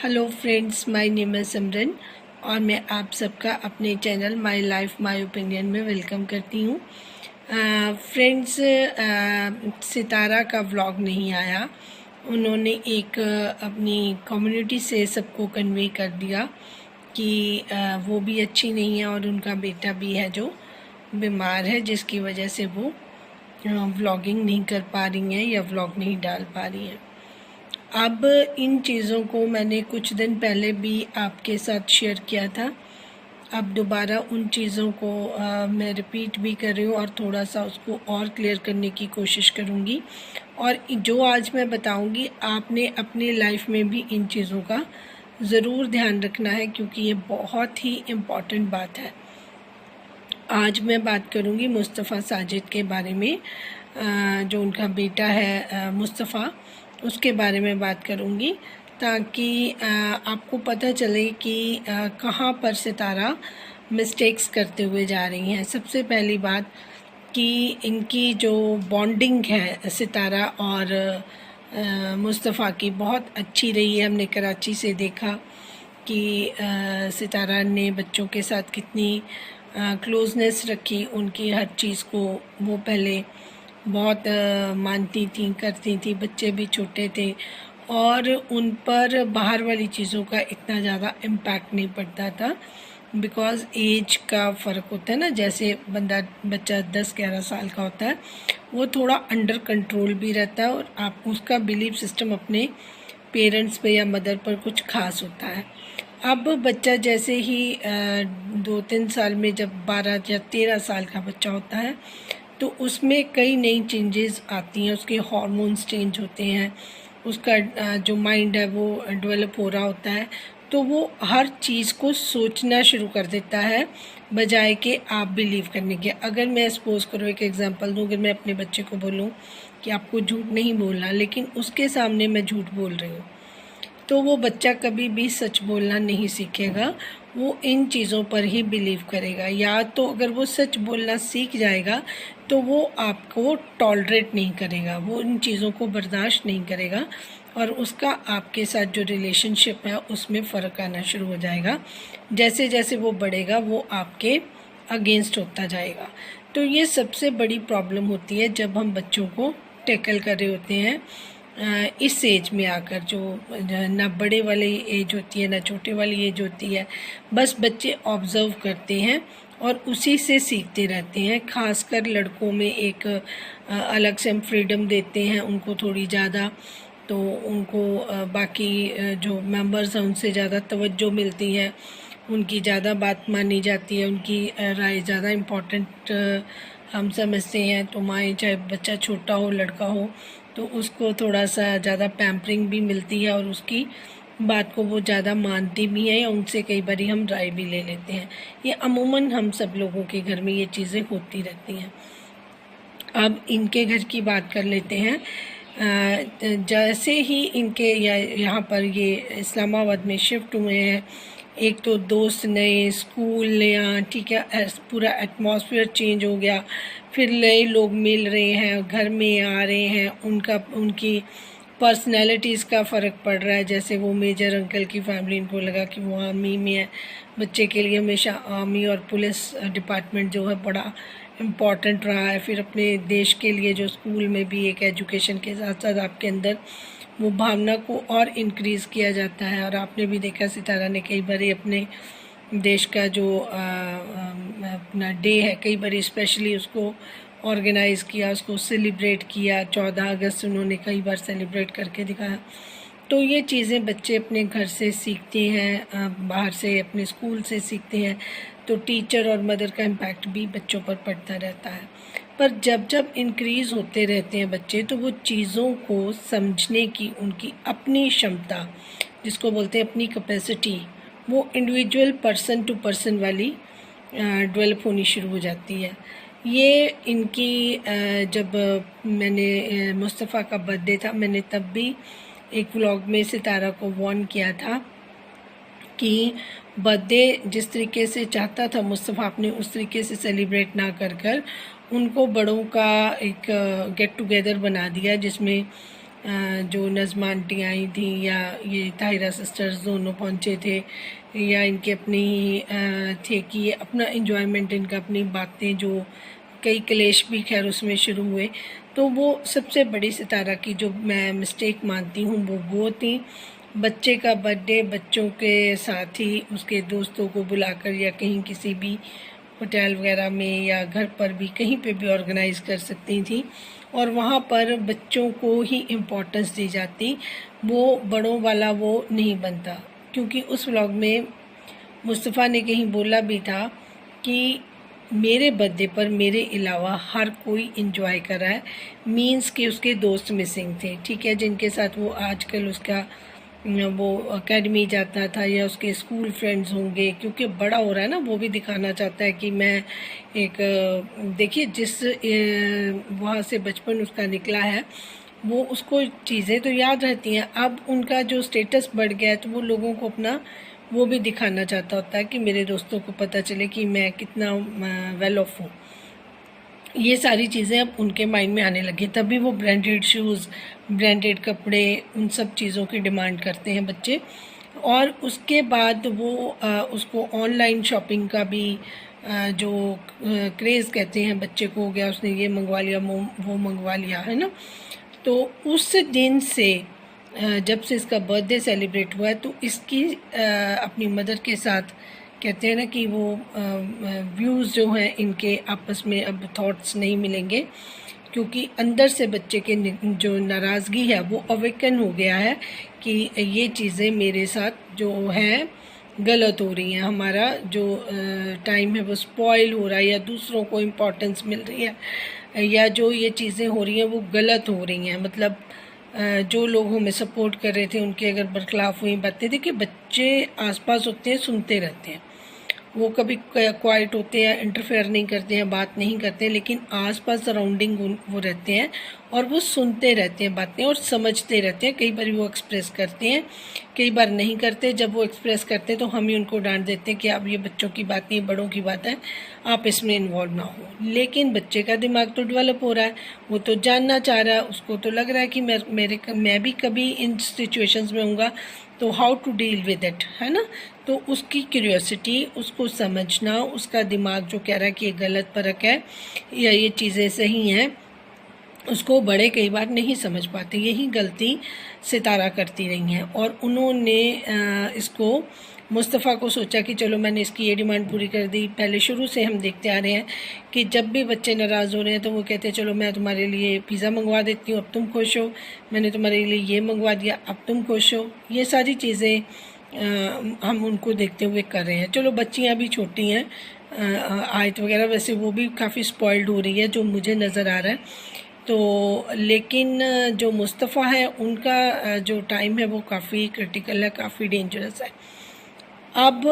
Hello friends, my name है सिमरन और मैं आप सबका अपने channel my life my opinion में वेलकम करती हूँ। फ्रेंड्स, सितारा का व्लॉग नहीं आया। उन्होंने एक अपनी कम्युनिटी से सबको कन्वे कर दिया कि वो भी अच्छी नहीं है और उनका बेटा भी है जो बीमार है, जिसकी वजह से वो व्लॉगिंग नहीं कर पा रही हैं या व्लॉग नहीं डाल पा रही हैं। अब इन चीज़ों को मैंने कुछ दिन पहले भी आपके साथ शेयर किया था। अब दोबारा उन चीज़ों को मैं रिपीट भी कर रही हूँ और थोड़ा सा उसको और क्लियर करने की कोशिश करूँगी। और जो आज मैं बताऊँगी आपने अपनी लाइफ में भी इन चीज़ों का ज़रूर ध्यान रखना है, क्योंकि ये बहुत ही इम्पॉर्टेंट बात है। आज मैं बात करूँगी मुस्तफ़ा साजिद के बारे में, जो उनका बेटा है मुस्तफ़ा, उसके बारे में बात करूँगी ताकि आपको पता चले कि कहाँ पर सितारा मिस्टेक्स करते हुए जा रही हैं। सबसे पहली बात कि इनकी जो बॉन्डिंग है सितारा और मुस्तफ़ा की बहुत अच्छी रही है। हमने कराची से देखा कि सितारा ने बच्चों के साथ कितनी क्लोजनेस रखी, उनकी हर चीज़ को वो पहले बहुत मानती थी, करती थी। बच्चे भी छोटे थे और उन पर बाहर वाली चीज़ों का इतना ज़्यादा इम्पैक्ट नहीं पड़ता था, बिकॉज़ एज का फ़र्क होता है ना। जैसे बच्चा 10-11 साल का होता है, वो थोड़ा अंडर कंट्रोल भी रहता है और आप उसका बिलीफ सिस्टम अपने पेरेंट्स पे या मदर पर कुछ खास होता है। अब बच्चा जैसे ही 2-3 साल में, जब 12 या 13 साल का बच्चा होता है, तो उसमें कई नई चेंजेस आती हैं। उसके हार्मोन्स चेंज होते हैं, उसका जो माइंड है वो डेवलप हो रहा होता है, तो वो हर चीज़ को सोचना शुरू कर देता है बजाय कि आप बिलीव करने के। अगर मैं सपोज़ करो एक एग्जांपल दूँ, अगर मैं अपने बच्चे को बोलूँ कि आपको झूठ नहीं बोलना, लेकिन उसके सामने मैं झूठ बोल रही हूँ, तो वो बच्चा कभी भी सच बोलना नहीं सीखेगा। वो इन चीज़ों पर ही बिलीव करेगा। या तो अगर वो सच बोलना सीख जाएगा तो वो आपको टॉलरेट नहीं करेगा, वो इन चीज़ों को बर्दाश्त नहीं करेगा और उसका आपके साथ जो रिलेशनशिप है उसमें फ़र्क आना शुरू हो जाएगा। जैसे जैसे वो बढ़ेगा वो आपके अगेंस्ट होता जाएगा। तो ये सबसे बड़ी प्रॉब्लम होती है जब हम बच्चों को टैकल कर रहे होते हैं इस एज में आकर, जो ना बड़े वाली एज होती है ना छोटे वाली एज होती है। बस बच्चे ऑब्ज़र्व करते हैं और उसी से सीखते रहते हैं। खासकर लड़कों में एक अलग से हम फ्रीडम देते हैं उनको थोड़ी ज़्यादा, तो उनको बाकी जो मेंबर्स हैं उनसे ज़्यादा तवज्जो मिलती है, उनकी ज़्यादा बात मानी जाती है, उनकी राय ज़्यादा इम्पोर्टेंट हम समझते हैं। तो माएँ, चाहे बच्चा छोटा हो लड़का हो, तो उसको थोड़ा सा ज़्यादा पैम्परिंग भी मिलती है और उसकी बात को वो ज़्यादा मानती भी हैं या उनसे कई बारी हम राय भी ले लेते हैं। ये अमूमन हम सब लोगों के घर में ये चीज़ें होती रहती हैं। अब इनके घर की बात कर लेते हैं। जैसे ही इनके यहाँ पर ये इस्लामाबाद में शिफ्ट हुए हैं, एक तो दोस्त नए, स्कूल नया, ठीक है, पूरा एटमॉस्फेयर चेंज हो गया। फिर नए लोग मिल रहे हैं, घर में आ रहे हैं, उनकी पर्सनैलिटीज़ का फ़र्क पड़ रहा है। जैसे वो मेजर अंकल की फैमिली, इनको लगा कि वो आर्मी में है, बच्चे के लिए हमेशा आर्मी और पुलिस डिपार्टमेंट जो है बड़ा इम्पॉर्टेंट रहा है। फिर अपने देश के लिए जो स्कूल में भी एक एजुकेशन के साथ साथ आपके अंदर वो भावना को और इनक्रीज़ किया जाता है। और आपने भी देखा सितारा ने कई बार अपने देश का जो अपना डे है, कई बार स्पेशली उसको ऑर्गेनाइज़ किया, उसको सेलिब्रेट किया। 14 अगस्त उन्होंने कई बार सेलिब्रेट करके दिखाया। तो ये चीज़ें बच्चे अपने घर से सीखते हैं, बाहर से अपने स्कूल से सीखते हैं, तो टीचर और मदर का इम्पैक्ट भी बच्चों पर पड़ता रहता है। पर जब जब इंक्रीज़ होते रहते हैं बच्चे, तो वो चीज़ों को समझने की उनकी अपनी क्षमता, जिसको बोलते हैं अपनी कैपेसिटी, वो इंडिविजुअल पर्सन टू पर्सन वाली डेवलप होनी शुरू हो जाती है। ये इनकी जब मैंने मुस्तफ़ा का बर्थडे था, मैंने तब भी एक व्लॉग में सितारा को वार्न किया था कि बर्थडे जिस तरीके से चाहता था मुस्तफ़ा, आपने उस तरीके से सेलिब्रेट ना कर कर उनको बड़ों का एक गेट टुगेदर बना दिया, जिसमें जो नज़मा आंटी आई थी या ये ताहिरा सिस्टर्स दोनों पहुँचे थे, या इनके अपनी थे कि ये अपना एंजॉयमेंट, इनका अपनी बातें, जो कई क्लेश भी खैर उसमें शुरू हुए। तो वो सबसे बड़ी सितारा की जो मैं मिस्टेक मानती हूँ वो थी बच्चे का बर्थडे बच्चों के साथ ही उसके दोस्तों को बुलाकर या कहीं किसी भी होटल वगैरह में या घर पर भी कहीं पे भी ऑर्गेनाइज कर सकती थी, और वहाँ पर बच्चों को ही इम्पोर्टेंस दी जाती, वो बड़ों वाला वो नहीं बनता। क्योंकि उस व्लॉग में मुस्तफ़ा ने कहीं बोला भी था कि मेरे बर्थडे पर मेरे अलावा हर कोई इंजॉय कर रहा है, मीन्स कि उसके दोस्त मिसिंग थे, ठीक है, जिनके साथ वो आजकल उसका वो एकेडमी जाता था या उसके स्कूल फ्रेंड्स होंगे, क्योंकि बड़ा हो रहा है ना, वो भी दिखाना चाहता है कि मैं एक देखिए जिस वहाँ से बचपन उसका निकला है वो उसको चीज़ें तो याद रहती हैं। अब उनका जो स्टेटस बढ़ गया है तो वो लोगों को अपना वो भी दिखाना चाहता होता है कि मेरे दोस्तों को पता चले कि मैं कितना वेल ऑफ हूँ। ये सारी चीज़ें अब उनके माइंड में आने लगी, तभी वो ब्रांडेड शूज़, ब्रांडेड कपड़े, उन सब चीज़ों की डिमांड करते हैं बच्चे। और उसके बाद वो उसको ऑनलाइन शॉपिंग का भी जो क्रेज़ कहते हैं बच्चे को हो गया, उसने ये मंगवा लिया वो मंगवा लिया, है ना। तो उस दिन से जब से इसका बर्थडे सेलिब्रेट हुआ है तो इसकी अपनी मदर के साथ कहते हैं ना कि वो व्यूज़ जो हैं इनके आपस में अब थॉट्स नहीं मिलेंगे, क्योंकि अंदर से बच्चे के जो नाराज़गी है वो अवेकन हो गया है कि ये चीज़ें मेरे साथ जो है गलत हो रही हैं, हमारा जो टाइम है वो स्पॉइल हो रहा है, या दूसरों को इम्पोर्टेंस मिल रही है, या जो ये चीज़ें हो रही हैं वो गलत हो रही हैं। मतलब जो लोग हमें सपोर्ट कर रहे थे उनके अगर बरखिलाफ़ हुई बातें, देखिए बच्चे आसपास होते हैं, सुनते रहते हैं, वो कभी क्वाइट होते हैं, इंटरफेयर नहीं करते हैं, बात नहीं करते हैं, लेकिन आसपास सराउंडिंग वो रहते हैं और वो सुनते रहते हैं बातें और समझते रहते हैं। कई बार वो एक्सप्रेस करते हैं, कई बार नहीं करते। जब वो एक्सप्रेस करते हैं तो हम ही उनको डांट देते हैं कि अब ये बच्चों की बात नहीं, बड़ों की बात है, आप इसमें इन्वॉल्व ना हो। लेकिन बच्चे का दिमाग तो डेवलप हो रहा है, वो तो जानना चाह रहा है, उसको तो लग रहा है कि मैं भी कभी इन सिचुएशंस में होऊंगा, तो how to deal with it, है ना। तो उसकी क्यूरियोसिटी, उसको समझना, उसका दिमाग जो कह रहा है कि ये गलत फर्क है या ये चीज़ें सही हैं, उसको बड़े कई बार नहीं समझ पाते। यही गलती सितारा करती रही हैं, और उन्होंने इसको मुस्तफ़ा को सोचा कि चलो मैंने इसकी ये डिमांड पूरी कर दी। पहले शुरू से हम देखते आ रहे हैं कि जब भी बच्चे नाराज़ हो रहे हैं तो वो कहते हैं चलो मैं तुम्हारे लिए पिज़्ज़ा मंगवा देती हूँ, अब तुम खुश हो, मैंने तुम्हारे लिए ये मंगवा दिया, अब तुम खुश हो। ये सारी चीज़ें हम उनको देखते हुए कर रहे हैं। चलो बच्चियाँ भी छोटी हैं, आयत वगैरह वैसे वो भी काफ़ी स्पॉइल्ड हो रही है जो मुझे नज़र आ रहा है। तो लेकिन जो मुस्तफ़ा है उनका जो टाइम है वो काफ़ी क्रिटिकल है, काफ़ी डेंजरस है। अब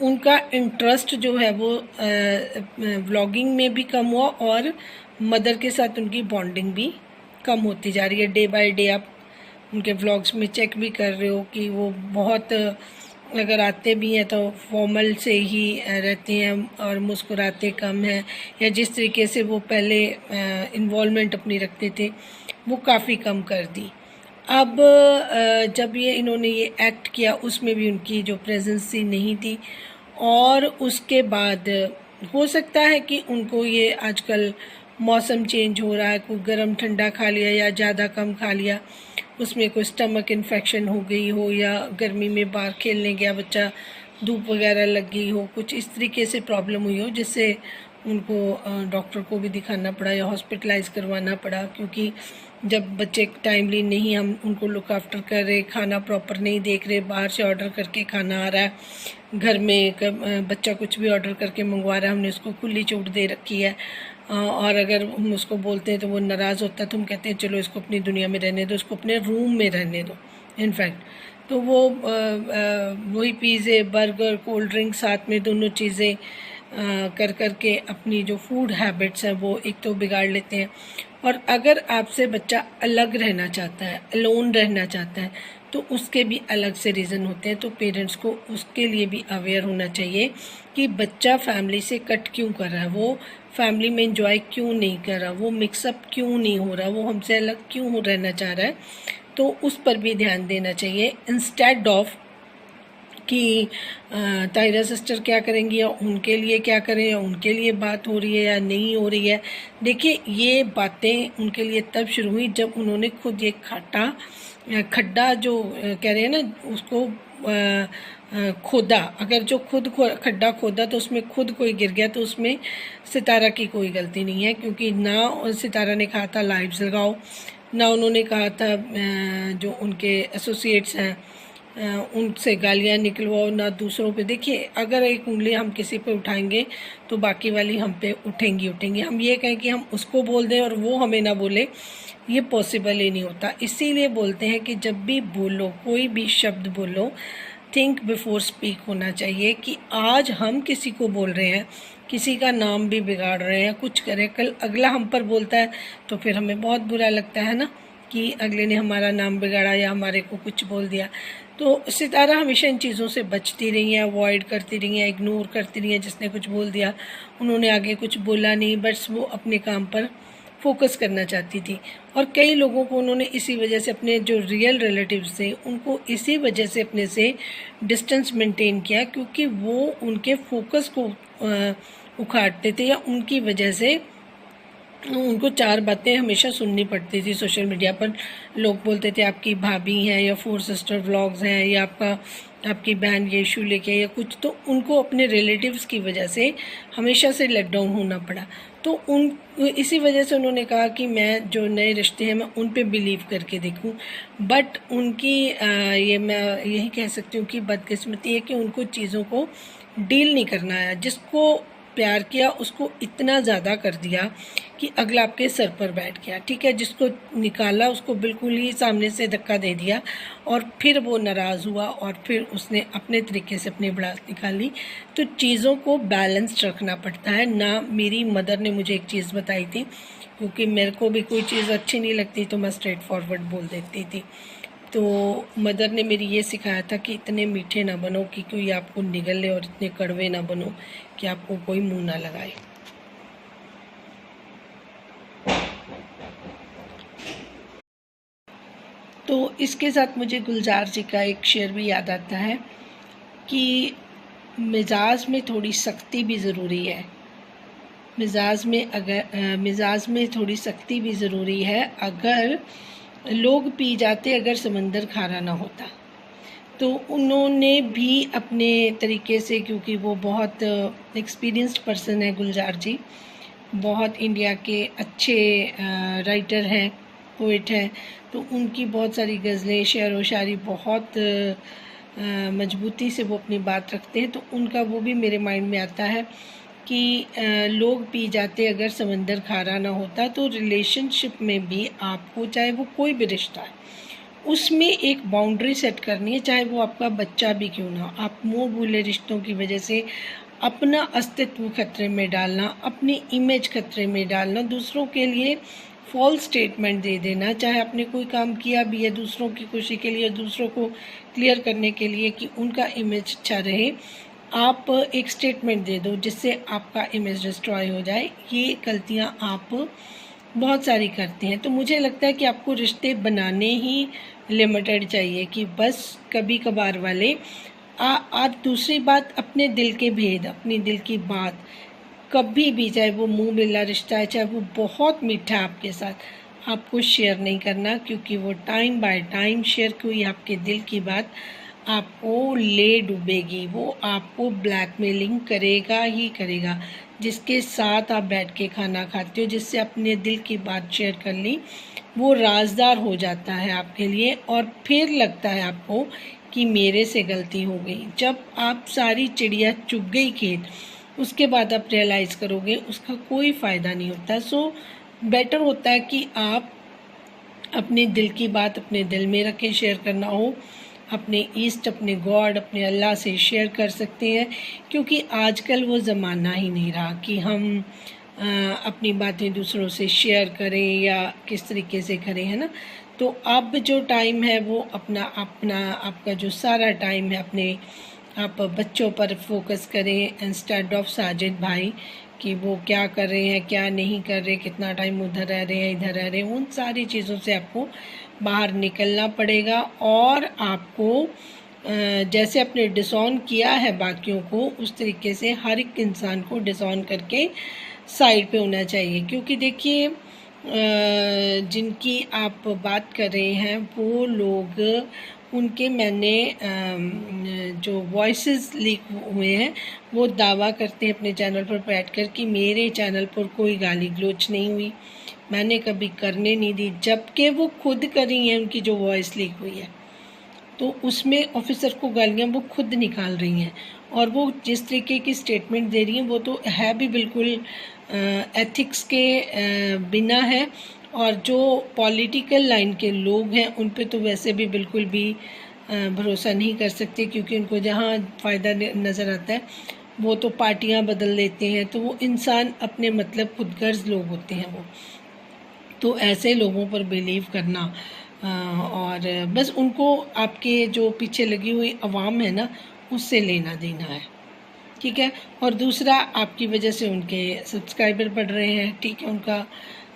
उनका इंटरेस्ट जो है वो व्लॉगिंग में भी कम हुआ और मदर के साथ उनकी बॉन्डिंग भी कम होती जा रही है। डे बाय डे आप उनके व्लॉग्स में चेक भी कर रहे हो कि वो बहुत अगर आते भी हैं तो फॉर्मल से ही रहते हैं और मुस्कुराते कम हैं, या जिस तरीके से वो पहले इन्वॉल्वमेंट अपनी रखते थे वो काफ़ी कम कर दी। अब जब ये इन्होंने ये एक्ट किया उसमें भी उनकी जो प्रेजेंस थी नहीं थी, और उसके बाद हो सकता है कि उनको ये आजकल मौसम चेंज हो रहा है, कोई गर्म ठंडा खा लिया या ज़्यादा कम खा लिया, उसमें कोई स्टमक इन्फेक्शन हो गई हो, या गर्मी में बाहर खेलने गया बच्चा, धूप वगैरह लग गई हो, कुछ इस तरीके से प्रॉब्लम हुई हो जिससे उनको डॉक्टर को भी दिखाना पड़ा या हॉस्पिटलाइज करवाना पड़ा। क्योंकि जब बच्चे टाइमली नहीं हम उनको लुक आफ्टर कर रहे, खाना प्रॉपर नहीं देख रहे, बाहर से ऑर्डर करके खाना आ रहा है, घर में बच्चा कुछ भी ऑर्डर करके मंगवा रहा है, हमने उसको खुली छूट दे रखी है, और अगर हम उसको बोलते हैं तो वो नाराज़ होता है, तो हम कहते हैं चलो इसको अपनी दुनिया में रहने दो, इसको अपने रूम में रहने दो। इनफैक्ट तो वो वही पिज़्ज़े, बर्गर, कोल्ड ड्रिंक साथ में दोनों चीज़ें कर कर के अपनी जो फूड हैबिट्स हैं वो एक तो बिगाड़ लेते हैं। और अगर आपसे बच्चा अलग रहना चाहता है, अलोन रहना चाहता है, तो उसके भी अलग से रीज़न होते हैं। तो पेरेंट्स को उसके लिए भी अवेयर होना चाहिए कि बच्चा फैमिली से कट क्यों कर रहा है, वो फैमिली में इंजॉय क्यों नहीं कर रहा, वो मिक्सअप क्यों नहीं हो रहा, वो हमसे अलग क्यों रहना चाह रहा है। तो उस पर भी ध्यान देना चाहिए, इंस्टेड ऑफ कि ताहिरा सिस्टर क्या करेंगी या उनके लिए क्या करें, या उनके लिए बात हो रही है या नहीं हो रही है। देखिए, ये बातें उनके लिए तब शुरू हुई जब उन्होंने खुद ये खड्डा जो कह रहे हैं ना उसको खोदा। अगर जो खुद खड्डा खोदा तो उसमें खुद कोई गिर गया तो उसमें सितारा की कोई गलती नहीं है, क्योंकि ना सितारा ने कहा था लाइव्स लगाओ, ना उन्होंने कहा था जो उनके एसोसिएट्स हैं उनसे गालियाँ निकलवाओ, ना दूसरों पे। देखिए, अगर एक उंगली हम किसी पे उठाएंगे तो बाकी वाली हम पे उठेंगी। हम ये कहें कि हम उसको बोल दें और वो हमें ना बोले, ये पॉसिबल ही नहीं होता। इसीलिए बोलते हैं कि जब भी बोलो, कोई भी शब्द बोलो, थिंक बिफोर स्पीक होना चाहिए कि आज हम किसी को बोल रहे हैं, किसी का नाम भी बिगाड़ रहे हैं, कुछ करें, कल अगला हम पर बोलता है तो फिर हमें बहुत बुरा लगता है ना कि अगले ने हमारा नाम बिगाड़ा या हमारे को कुछ बोल दिया। तो सितारा हमेशा इन चीज़ों से बचती रही हैं, अवॉइड करती रही हैं, इग्नोर करती रही हैं। जिसने कुछ बोल दिया उन्होंने आगे कुछ बोला नहीं, बस वो अपने काम पर फोकस करना चाहती थी। और कई लोगों को उन्होंने इसी वजह से, अपने जो रियल रिलेटिव्स थे उनको इसी वजह से अपने से डिस्टेंस मेंटेन किया, क्योंकि वो उनके फोकस को उखाड़ते थे, या उनकी वजह से उनको चार बातें हमेशा सुननी पड़ती थी। सोशल मीडिया पर लोग बोलते थे आपकी भाभी हैं, या 4 सिस्टर व्लॉग्स हैं, या आपकी बहन ये इशू लेके या कुछ। तो उनको अपने रिलेटिव्स की वजह से हमेशा से लेट डाउन होना पड़ा। तो इसी वजह से उन्होंने कहा कि मैं जो नए रिश्ते हैं मैं उन पे बिलीव करके देखूं। बट उनकी ये मैं यही कह सकती हूँ कि बदकिस्मती है कि उनको चीज़ों को डील नहीं करना आया। जिसको प्यार किया उसको इतना ज़्यादा कर दिया कि अगला आपके सर पर बैठ गया, ठीक है। जिसको निकाला उसको बिल्कुल ही सामने से धक्का दे दिया, और फिर वो नाराज़ हुआ और फिर उसने अपने तरीके से अपनी भड़ास निकाली। तो चीज़ों को बैलेंस्ड रखना पड़ता है ना। मेरी मदर ने मुझे एक चीज़ बताई थी, क्योंकि मेरे को भी कोई चीज़ अच्छी नहीं लगती तो मैं स्ट्रेट फॉरवर्ड बोल देती थी। तो मदर ने मेरी ये सिखाया था कि इतने मीठे ना बनो कि कोई आपको निगल ले, और इतने कड़वे ना बनो कि आपको कोई मुंह ना लगाए। तो इसके साथ मुझे गुलजार जी का एक शेर भी याद आता है कि मिजाज में थोड़ी सख्ती भी ज़रूरी है। मिजाज में थोड़ी सख्ती भी ज़रूरी है। अगर लोग पी जाते अगर समंदर खारा ना होता। तो उन्होंने भी अपने तरीके से, क्योंकि वो बहुत एक्सपीरियंस्ड पर्सन है गुलजार जी, बहुत इंडिया के अच्छे राइटर हैं, पोइट हैं। तो उनकी बहुत सारी गज़लें, शेर व शायरी बहुत मजबूती से वो अपनी बात रखते हैं। तो उनका वो भी मेरे माइंड में आता है कि लोग पी जाते अगर समंदर खारा ना होता। तो रिलेशनशिप में भी आपको, चाहे वो कोई भी रिश्ता है, उसमें एक बाउंड्री सेट करनी है, चाहे वो आपका बच्चा भी क्यों ना हो। आप मुँह भूले रिश्तों की वजह से अपना अस्तित्व खतरे में डालना, अपनी इमेज खतरे में डालना, दूसरों के लिए फॉल्स स्टेटमेंट दे देना, चाहे आपने कोई काम किया भी है दूसरों की खुशी के लिए, दूसरों को क्लियर करने के लिए कि उनका इमेज अच्छा रहे, आप एक स्टेटमेंट दे दो जिससे आपका इमेज डिस्ट्रॉय हो जाए। ये गलतियाँ आप बहुत सारी करते हैं। तो मुझे लगता है कि आपको रिश्ते बनाने ही लिमिटेड चाहिए, कि बस कभी कभार वाले। आप दूसरी बात, अपने दिल के भेद, अपनी दिल की बात कभी भी, चाहे वो मुंह मिला रिश्ता है, चाहे वो बहुत मीठा आपके साथ, आपको शेयर नहीं करना, क्योंकि वो टाइम बाय टाइम शेयर हुई आपके दिल की बात आपको ले डूबेगी। वो आपको ब्लैकमेलिंग करेगा ही करेगा। जिसके साथ आप बैठ के खाना खाते हो, जिससे अपने दिल की बात शेयर कर ली, वो राजदार हो जाता है आपके लिए, और फिर लगता है आपको कि मेरे से गलती हो गई। जब आप सारी चिड़िया चुग गई खेत, उसके बाद आप रियलाइज़ करोगे उसका कोई फ़ायदा नहीं होता। सो बेटर होता है कि आप अपने दिल की बात अपने दिल में रखें। शेयर करना हो अपने ईस्ट, अपने गॉड, अपने अल्लाह से शेयर कर सकते हैं, क्योंकि आजकल वो ज़माना ही नहीं रहा कि हम अपनी बातें दूसरों से शेयर करें या किस तरीके से करें, है ना। तो अब जो टाइम है वो अपना अपना आपका जो सारा टाइम है अपने आप बच्चों पर फोकस करें इंस्टेड ऑफ साजिद भाई कि वो क्या कर रहे हैं क्या नहीं कर रहे, कितना टाइम उधर रह रहे हैं इधर रह रहे हैं। उन सारी चीज़ों से आपको बाहर निकलना पड़ेगा और आपको जैसे आपने डिसऑन किया है बाकियों को, उस तरीके से हर एक इंसान को डिसऑन करके साइड पे होना चाहिए। क्योंकि देखिए जिनकी आप बात कर रहे हैं वो लोग, उनके मैंने जो वॉइसेस लीक हुए हैं वो दावा करते हैं अपने चैनल पर बैठकर कि मेरे चैनल पर कोई गाली गलौज नहीं हुई, मैंने कभी करने नहीं दी, जबकि वो खुद करी हैं। उनकी जो वॉइस लीक हुई है तो उसमें ऑफिसर को गालियां वो खुद निकाल रही हैं और वो जिस तरीके की स्टेटमेंट दे रही हैं वो तो है भी बिल्कुल एथिक्स के बिना है। और जो पॉलिटिकल लाइन के लोग हैं उन पे तो वैसे भी बिल्कुल भी भरोसा नहीं कर सकते, क्योंकि उनको जहाँ फ़ायदा नज़र आता है वो तो पार्टियां बदल देते हैं। तो वो इंसान अपने मतलब खुदगर्ज लोग होते हैं वो, तो ऐसे लोगों पर बिलीव करना और बस उनको आपके जो पीछे लगी हुई आवाम है ना उससे लेना देना है, ठीक है। और दूसरा आपकी वजह से उनके सब्सक्राइबर बढ़ रहे हैं, ठीक है, उनका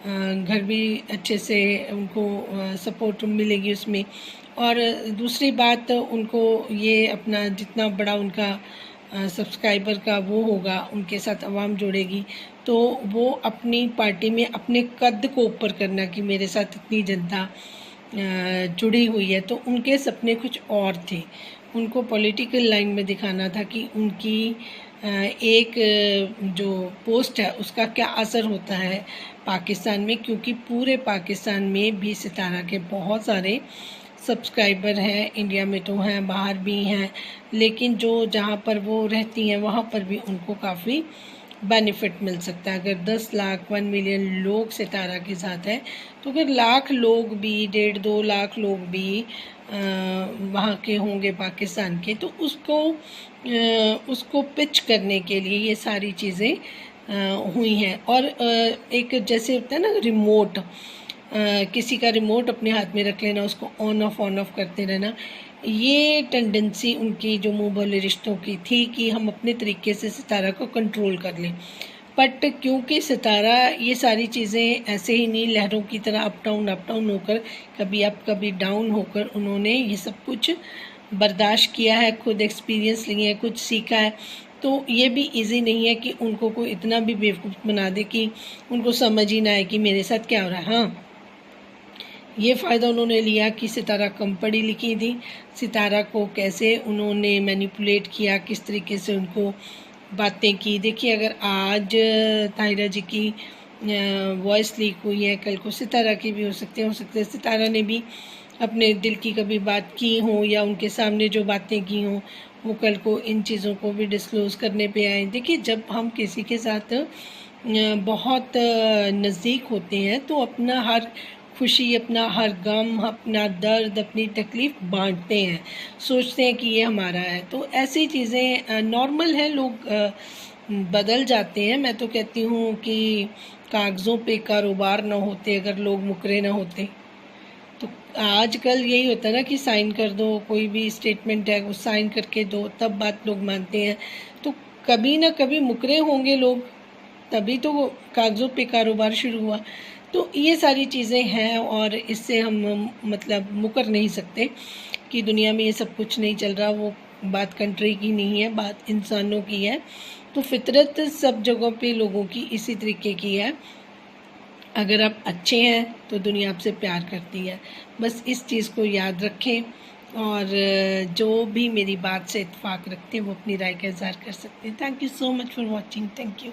घर भी अच्छे से उनको सपोर्ट मिलेगी उसमें। और दूसरी बात उनको ये अपना जितना बड़ा उनका सब्सक्राइबर का वो होगा उनके साथ आवाम जुड़ेगी तो वो अपनी पार्टी में अपने कद को ऊपर करना कि मेरे साथ इतनी जनता जुड़ी हुई है। तो उनके सपने कुछ और थे, उनको पॉलिटिकल लाइन में दिखाना था कि उनकी एक जो पोस्ट है उसका क्या असर होता है पाकिस्तान में, क्योंकि पूरे पाकिस्तान में भी सितारा के बहुत सारे सब्सक्राइबर हैं, इंडिया में तो हैं बाहर भी हैं, लेकिन जो जहाँ पर वो रहती हैं वहाँ पर भी उनको काफ़ी बेनिफिट मिल सकता है। अगर 10 लाख 1 मिलियन लोग सितारा के साथ हैं तो अगर लाख लोग भी 1.5-2 लाख लोग भी वहाँ के होंगे पाकिस्तान के, तो उसको पिच करने के लिए ये सारी चीज़ें हुई हैं। और एक जैसे होता है ना रिमोट, किसी का रिमोट अपने हाथ में रख लेना, उसको ऑन ऑफ करते रहना, ये टेंडेंसी उनकी जो मुँह बोले रिश्तों की थी कि हम अपने तरीके से सितारा को कंट्रोल कर लें। बट क्योंकि सितारा ये सारी चीज़ें ऐसे ही नहीं लहरों की तरह अप डाउन होकर कभी अप कभी डाउन होकर उन्होंने ये सब कुछ बर्दाश्त किया है, खुद एक्सपीरियंस लिए हैं, कुछ सीखा है। तो ये भी इजी नहीं है कि उनको कोई इतना भी बेवकूफ़ बना दे कि उनको समझ ही ना आए कि मेरे साथ क्या हो रहा है। हाँ, ये फ़ायदा उन्होंने लिया कि सितारा कम पढ़ी लिखी थी, सितारा को कैसे उन्होंने मैनिपुलेट किया, किस तरीके से उनको बातें की। देखिए अगर आज ताहिरा जी की वॉइस लीक हुई है, कल को सितारा की भी हो सकती है सितारा ने भी अपने दिल की कभी बात की हो या उनके सामने जो बातें की हों वो कल को इन चीज़ों को भी डिस्क्लोज़ करने पे आए। देखिए जब हम किसी के साथ बहुत नज़दीक होते हैं तो अपना हर खुशी, अपना हर गम, अपना दर्द, अपनी तकलीफ़ बांटते हैं, सोचते हैं कि ये हमारा है। तो ऐसी चीज़ें नॉर्मल है, लोग बदल जाते हैं। मैं तो कहती हूँ कि कागज़ों पे कारोबार ना होते अगर लोग मुकरे ना होते। तो आजकल यही होता है ना कि साइन कर दो, कोई भी स्टेटमेंट है वो साइन करके दो, तब बात लोग मानते हैं। तो कभी ना कभी मुकरे होंगे लोग, तभी तो कागज़ों पे कारोबार शुरू हुआ। तो ये सारी चीज़ें हैं और इससे हम मतलब मुकर नहीं सकते कि दुनिया में ये सब कुछ नहीं चल रहा। वो बात कंट्री की नहीं है, बात इंसानों की है। तो फितरत सब जगहों पे लोगों की इसी तरीके की है। अगर आप अच्छे हैं तो दुनिया आपसे प्यार करती है, बस इस चीज़ को याद रखें। और जो भी मेरी बात से इत्तेफाक रखते हैं वो अपनी राय का इज़हार कर सकते हैं। Thank you so much for watching. Thank you.